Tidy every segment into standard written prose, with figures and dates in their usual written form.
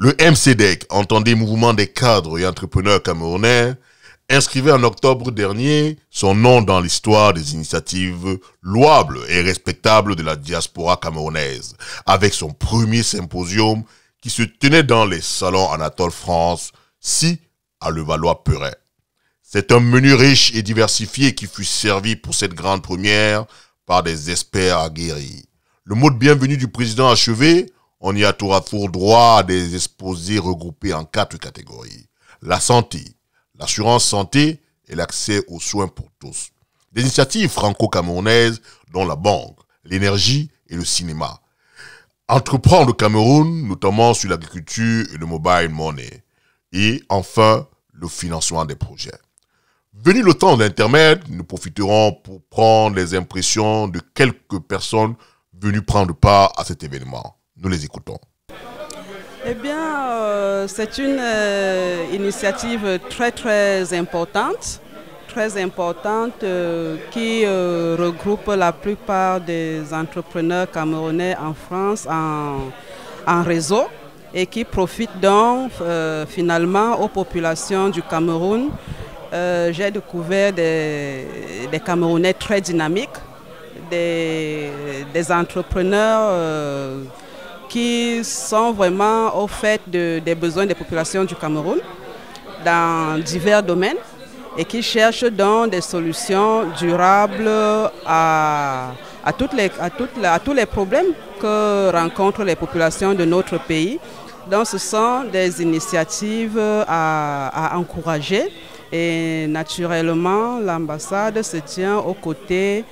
Le MCDEC, entendez Mouvement des cadres et entrepreneurs camerounais, inscrivait en octobre dernier son nom dans l'histoire des initiatives louables et respectables de la diaspora camerounaise, avec son premier symposium qui se tenait dans les salons Anatole France, à Levallois-Perret. C'est un menu riche et diversifié qui fut servi pour cette grande première par des experts aguerris. Le mot de bienvenue du président achevé, on y a tour à tour droit à des exposés regroupés en 4 catégories. La santé, l'assurance santé et l'accès aux soins pour tous. Des initiatives franco-camerounaises dont la banque, l'énergie et le cinéma. Entreprendre au Cameroun, notamment sur l'agriculture et le mobile money. Et enfin, le financement des projets. Venu le temps d'intermède, nous profiterons pour prendre les impressions de quelques personnes venues prendre part à cet événement. Nous les écoutons. Eh bien, c'est une initiative très importante qui regroupe la plupart des entrepreneurs camerounais en France en réseau et qui profite donc finalement aux populations du Cameroun. J'ai découvert des Camerounais très dynamiques, des entrepreneurs qui sont vraiment au fait des besoins des populations du Cameroun dans divers domaines et qui cherchent donc des solutions durables à tous les problèmes que rencontrent les populations de notre pays. Donc ce sont des initiatives à encourager et naturellement l'ambassade se tient aux côtés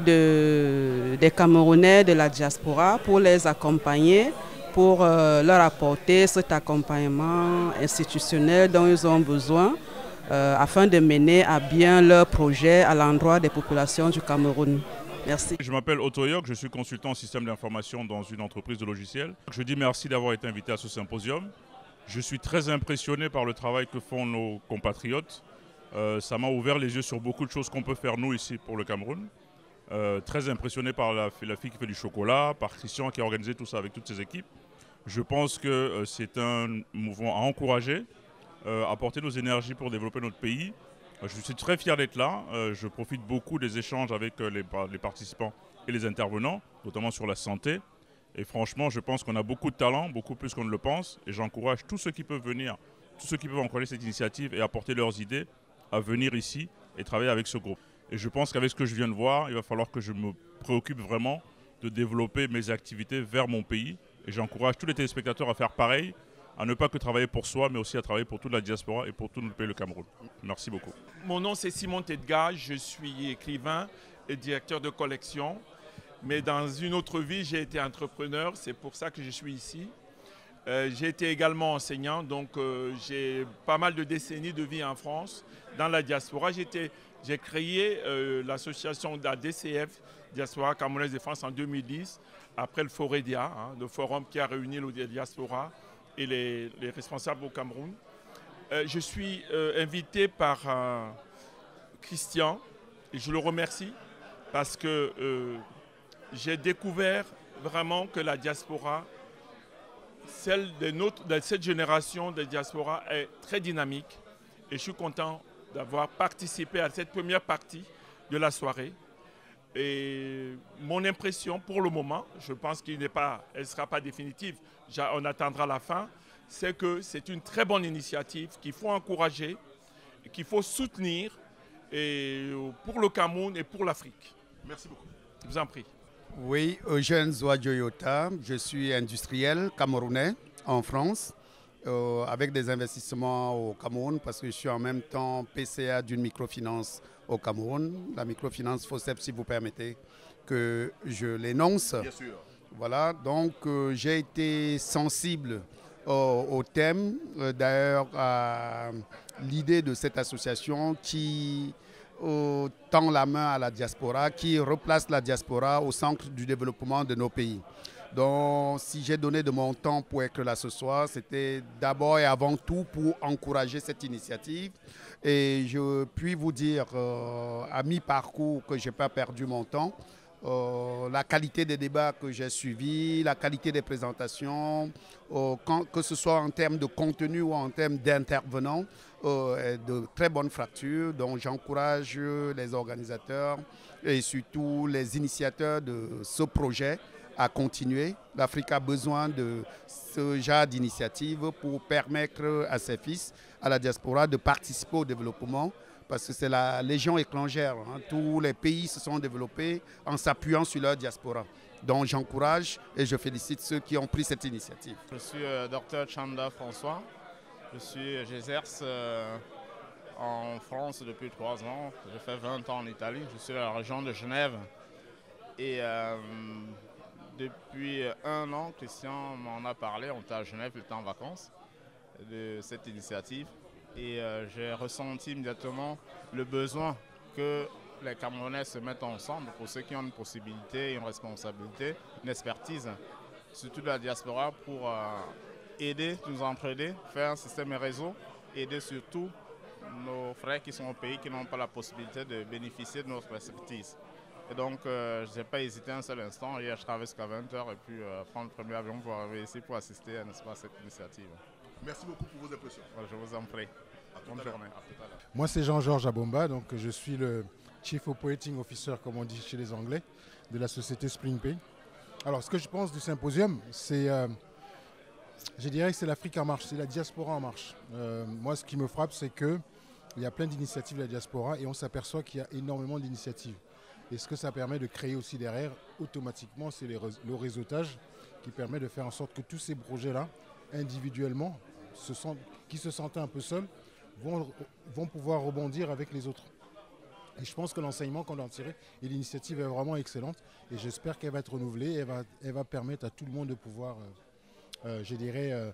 des Camerounais de la diaspora pour les accompagner, pour leur apporter cet accompagnement institutionnel dont ils ont besoin afin de mener à bien leurs projets à l'endroit des populations du Cameroun. Merci. Je m'appelle Otto Yok, je suis consultant en système d'information dans une entreprise de logiciels. Je dis merci d'avoir été invité à ce symposium. Je suis très impressionné par le travail que font nos compatriotes. Ça m'a ouvert les yeux sur beaucoup de choses qu'on peut faire nous ici pour le Cameroun. Très impressionné par la fille qui fait du chocolat, par Christian qui a organisé tout ça avec toutes ses équipes. Je pense que c'est un mouvement à encourager, apporter nos énergies pour développer notre pays. Je suis très fier d'être là. Je profite beaucoup des échanges avec les participants et les intervenants, notamment sur la santé. Et franchement, je pense qu'on a beaucoup de talent, beaucoup plus qu'on ne le pense. Et j'encourage tous ceux qui peuvent venir, tous ceux qui peuvent encourager cette initiative et apporter leurs idées à venir ici et travailler avec ce groupe. Et je pense qu'avec ce que je viens de voir, il va falloir que je me préoccupe vraiment de développer mes activités vers mon pays. Et j'encourage tous les téléspectateurs à faire pareil, à ne pas que travailler pour soi, mais aussi à travailler pour toute la diaspora et pour tout notre pays, le Cameroun. Merci beaucoup. Mon nom c'est Simon Tedga, je suis écrivain et directeur de collection. Mais dans une autre vie, j'ai été entrepreneur, c'est pour ça que je suis ici. J'ai été également enseignant, donc j'ai pas mal de décennies de vie en France, dans la diaspora. J'ai créé l'association de la DCF, Diaspora Camerounaise de France, en 2010, après le FOREDIA, le forum qui a réuni les diasporas et les responsables au Cameroun. Je suis invité par Christian, et je le remercie, parce que j'ai découvert vraiment que la diaspora, celle de cette génération de diaspora, est très dynamique. Et je suis content d'avoir participé à cette première partie de la soirée. Et mon impression pour le moment, je pense qu'elle ne sera pas définitive, on attendra la fin, c'est que c'est une très bonne initiative qu'il faut encourager, qu'il faut soutenir et pour le Cameroun et pour l'Afrique. Merci beaucoup. Je vous en prie. Oui, Eugène Zouadjoyota, je suis industriel camerounais en France, avec des investissements au Cameroun parce que je suis en même temps PCA d'une microfinance au Cameroun, la microfinance FOSEP, si vous permettez que je l'énonce. Bien sûr. Voilà, donc j'ai été sensible au thème, d'ailleurs à l'idée de cette association qui tend la main à la diaspora, qui replace la diaspora au centre du développement de nos pays. Donc, si j'ai donné de mon temps pour être là ce soir, c'était d'abord et avant tout pour encourager cette initiative. Et je puis vous dire, à mi-parcours, que je n'ai pas perdu mon temps. la qualité des débats que j'ai suivis, la qualité des présentations, que ce soit en termes de contenu ou en termes d'intervenants, de très bonnes fractures. Donc j'encourage les organisateurs et surtout les initiateurs de ce projet à continuer. L'Afrique a besoin de ce genre d'initiative pour permettre à ses fils, à la diaspora, de participer au développement. Parce que c'est la légion étrangère. Tous les pays se sont développés en s'appuyant sur leur diaspora. Donc j'encourage et je félicite ceux qui ont pris cette initiative. Je suis Dr Chanda François. J'exerce en France depuis 3 ans. J'ai fait 20 ans en Italie. Je suis à la région de Genève. Et depuis 1 an, Christian m'en a parlé. On était à Genève, il était en vacances, de cette initiative. Et j'ai ressenti immédiatement le besoin que les Camerounais se mettent ensemble pour ceux qui ont une possibilité, une responsabilité, une expertise, surtout de la diaspora, pour aider, nous entraider, faire un système et réseau, aider surtout nos frères qui sont au pays qui n'ont pas la possibilité de bénéficier de notre expertise. Et donc, je n'ai pas hésité un seul instant. Hier, je travaillais jusqu'à 20h et puis prendre le premier avion pour arriver ici pour assister à cette initiative. Merci beaucoup pour vos impressions. Je vous en prie. Bonne journée. Moi, c'est Jean-Georges Abomba, donc je suis le Chief Operating Officer, comme on dit chez les Anglais, de la société SpringPay. Alors, ce que je pense du symposium, c'est, je dirais que c'est l'Afrique en marche, c'est la diaspora en marche. Moi, ce qui me frappe, c'est qu'il y a plein d'initiatives de la diaspora et on s'aperçoit qu'il y a énormément d'initiatives. Et ce que ça permet de créer aussi derrière, automatiquement, c'est le réseautage qui permet de faire en sorte que tous ces projets-là, individuellement, qui se sentaient un peu seuls, vont pouvoir rebondir avec les autres. Et je pense que l'enseignement qu'on doit en tirer et l'initiative est vraiment excellente et j'espère qu'elle va être renouvelée, elle va permettre à tout le monde de pouvoir, je dirais,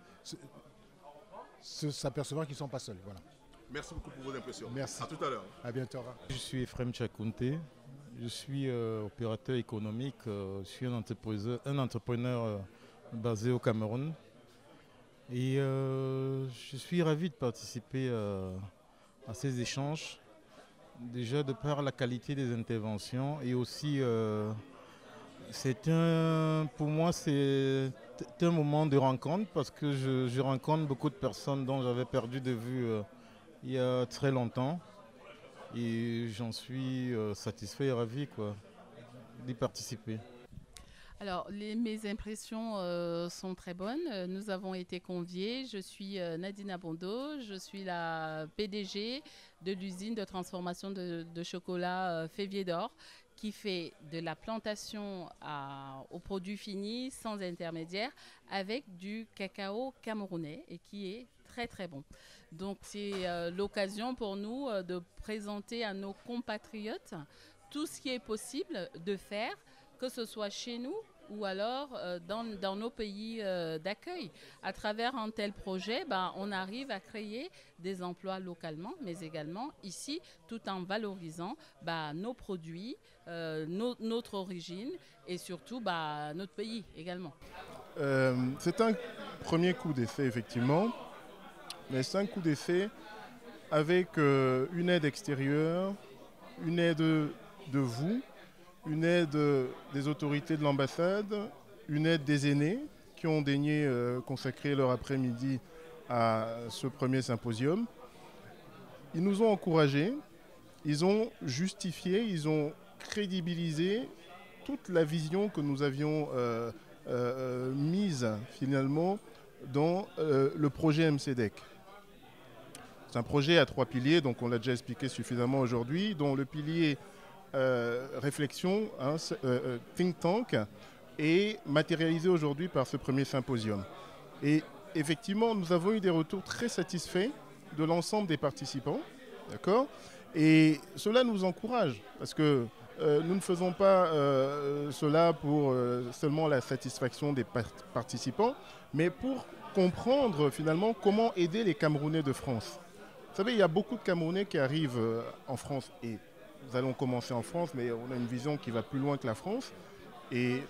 s'apercevoir qu'ils ne sont pas seuls. Voilà. Merci beaucoup pour vos impressions. Merci. À tout à l'heure. À bientôt. Je suis Ephraim Tchakounte, je suis opérateur économique, je suis un entrepreneur basé au Cameroun. Et je suis ravi de participer à ces échanges, déjà de par la qualité des interventions et aussi pour moi c'est un moment de rencontre parce que je rencontre beaucoup de personnes dont j'avais perdu de vue il y a très longtemps et j'en suis satisfait et ravi d'y participer. Alors, mes impressions sont très bonnes. Nous avons été conviés. Je suis Nadine Abondo. Je suis la PDG de l'usine de transformation de chocolat Févier d'Or qui fait de la plantation au produit fini sans intermédiaire avec du cacao camerounais et qui est très très bon. Donc, c'est l'occasion pour nous de présenter à nos compatriotes tout ce qui est possible de faire, que ce soit chez nous ou alors dans nos pays d'accueil. À travers un tel projet, on arrive à créer des emplois localement, mais également ici, tout en valorisant nos produits, notre origine et surtout notre pays également. C'est un premier coup d'essai, effectivement, mais c'est un coup d'essai avec une aide extérieure, une aide de vous, une aide des autorités de l'ambassade, une aide des aînés qui ont daigné consacrer leur après-midi à ce premier symposium. Ils nous ont encouragés, ils ont justifié, ils ont crédibilisé toute la vision que nous avions mise finalement dans le projet MCDEC. C'est un projet à 3 piliers, donc on l'a déjà expliqué suffisamment aujourd'hui, dont le pilier réflexion, think tank, est matérialisé aujourd'hui par ce premier symposium. Et effectivement, nous avons eu des retours très satisfaits de l'ensemble des participants, d'accord ? Et cela nous encourage, parce que nous ne faisons pas cela pour seulement la satisfaction des participants, mais pour comprendre finalement comment aider les Camerounais de France. Vous savez, il y a beaucoup de Camerounais qui arrivent en France et nous allons commencer en France, mais on a une vision qui va plus loin que la France. Et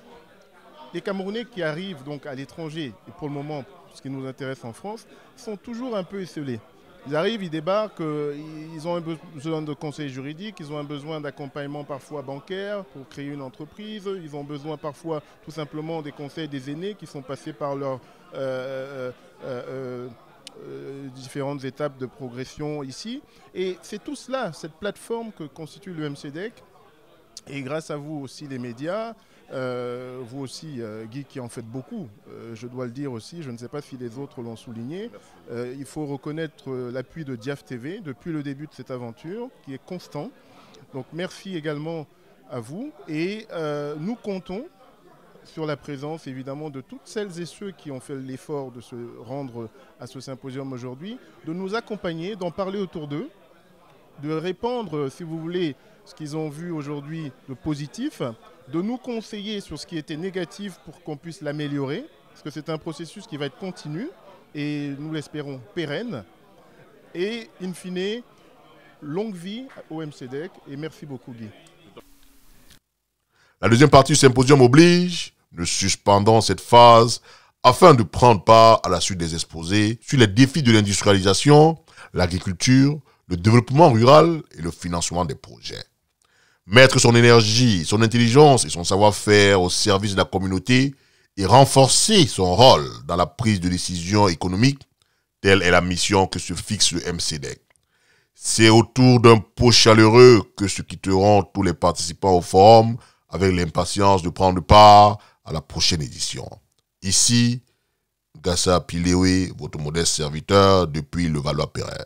les Camerounais qui arrivent donc à l'étranger, et pour le moment, ce qui nous intéresse en France, sont toujours un peu esselés. Ils arrivent, ils débarquent, ils ont un besoin de conseil juridique, ils ont un besoin d'accompagnement parfois bancaire pour créer une entreprise, ils ont besoin parfois tout simplement des conseils des aînés qui sont passés par leurs différentes étapes de progression ici. Et c'est tout cela, cette plateforme que constitue le MCDEC, et grâce à vous aussi les médias, vous aussi Guy qui en faites beaucoup, je dois le dire aussi, je ne sais pas si les autres l'ont souligné, il faut reconnaître l'appui de Diaf TV depuis le début de cette aventure qui est constant. Donc merci également à vous et nous comptons sur la présence évidemment de toutes celles et ceux qui ont fait l'effort de se rendre à ce symposium aujourd'hui, de nous accompagner, d'en parler autour d'eux, de répandre, si vous voulez, ce qu'ils ont vu aujourd'hui de positif, de nous conseiller sur ce qui était négatif pour qu'on puisse l'améliorer, parce que c'est un processus qui va être continu et nous l'espérons pérenne. Et in fine, longue vie au MCDEC et merci beaucoup Guy. La deuxième partie du symposium oblige, nous suspendons cette phase afin de prendre part à la suite des exposés sur les défis de l'industrialisation, l'agriculture, le développement rural et le financement des projets. Mettre son énergie, son intelligence et son savoir-faire au service de la communauté et renforcer son rôle dans la prise de décision économique, telle est la mission que se fixe le MCDEC. C'est autour d'un pot chaleureux que se quitteront tous les participants au forum avec l'impatience de prendre part à la prochaine édition. Ici, Gassa Pilewe, votre modeste serviteur depuis le Valois-Perret.